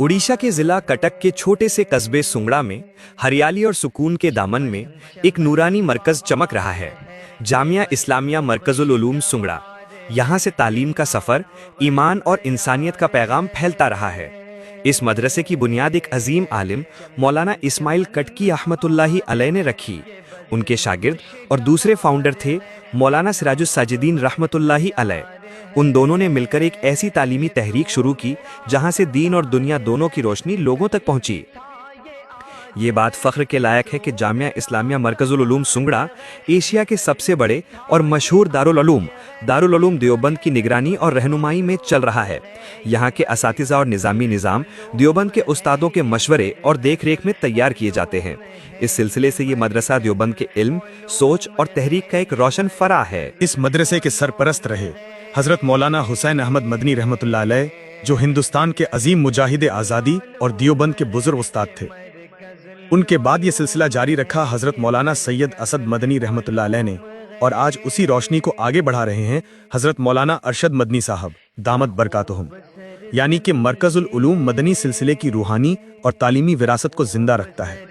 उड़ीसा के जिला कटक के छोटे से कस्बे सुंगड़ा में हरियाली और सुकून के दामन में एक नूरानी मरकज चमक रहा है। जामिया इस्लामिया मरकजुल उलूम सुंगड़ा। यहाँ से तालीम का सफ़र, ईमान और इंसानियत का पैगाम फैलता रहा है। इस मदरसे की बुनियाद एक अजीम आलिम मौलाना इस्माइल कटकी रहमतुल्लाहि अलैह ने रखी। उनके शागिर्द और दूसरे फाउंडर थे मौलाना सिराजुस साजिदीन रहमतुल्लाहि अलैह। उन दोनों ने मिलकर एक ऐसी तालीमी तहरीक शुरू की जहां से दीन और दुनिया दोनों की रोशनी लोगों तक पहुंची। ये बात फ़ख्र के लायक है कि जामिया इस्लामिया मरकजुल उलूम सुंगड़ा एशिया के सबसे बड़े और मशहूर दारुल उलूम देवबंद की निगरानी और रहनुमाई में चल रहा है। यहाँ के असातिज़ा और निज़ामी निज़ाम देवबंद के उस्तादों के मशवरे और देख रेख में तैयार किए जाते हैं। इस सिलसिले से ये मदरसा देवबंद के इल्म, सोच और तहरीक का एक रोशन फरा है। इस मदरसे के सरपरस्त रहे हजरत मौलाना हुसैन अहमद मदनी रहमतुल्लाह अलैह, जो हिंदुस्तान के अजीम मुजाहिद आज़ादी और देवबंद के बुजुर्ग उस्ताद थे। उनके बाद ये सिलसिला जारी रखा हजरत मौलाना सैयद असद मदनी रहमतुल्लाह अलैह ने, और आज उसी रोशनी को आगे बढ़ा रहे हैं हजरत मौलाना अरशद मदनी साहब दामद बरकातुहुम। यानी कि मरकजुल उलूम मदनी सिलसिले की रूहानी और तालीमी विरासत को जिंदा रखता है।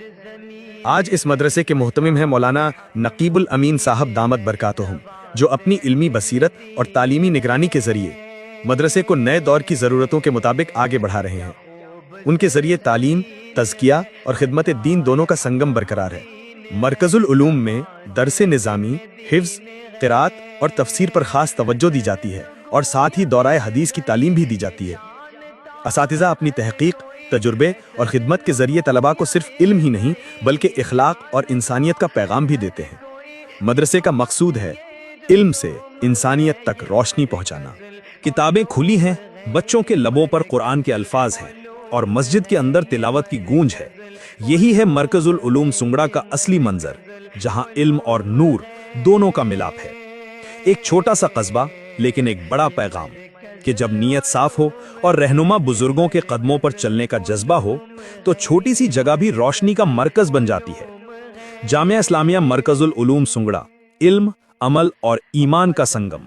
आज इस मदरसे के मुहतमिम हैं मौलाना नकीबुल अमीन साहब दामद बरकातुहुम, जो अपनी इल्मी बसीरत और तालीमी निगरानी के जरिए मदरसे को नए दौर की ज़रूरतों के मुताबिक आगे बढ़ा रहे हैं। उनके जरिए तालीम, तज़किया और खिदमत दीन दोनों का संगम बरकरार है। मरकजुल उलूम में दरसे निज़ामी, हिफ्ज़, क़िरात और तफसीर पर ख़ास तवज्जो दी जाती है, और साथ ही दौराए हदीस की तालीम भी दी जाती है। असातिज़ा अपनी तहक़ीक़, तजुर्बे और खिदमत के जरिए तलबा को सिर्फ इल्म ही नहीं बल्कि इखलाक और इंसानियत का पैगाम भी देते हैं। मदरसे का मकसूद है इल्म से इंसानियत तक रोशनी पहुंचाना। किताबें खुली हैं, बच्चों के लबों पर कुरान के अल्फाज हैं और मस्जिद के अंदर तिलावत की गूंज है। यही है मरकजुल उलूम सुंगड़ा का असली मंजर, जहां इल्म और नूर दोनों का मिलाप है। एक छोटा सा कस्बा लेकिन एक बड़ा पैगाम, कि जब नीयत साफ हो और रहनुमा बुजुर्गों के कदमों पर चलने का जज्बा हो तो छोटी सी जगह भी रोशनी का मरकज बन जाती है। जामिया इस्लामिया मरकजुल उलूम सुंगड़ा, इल्म, अमल और ईमान का संगम।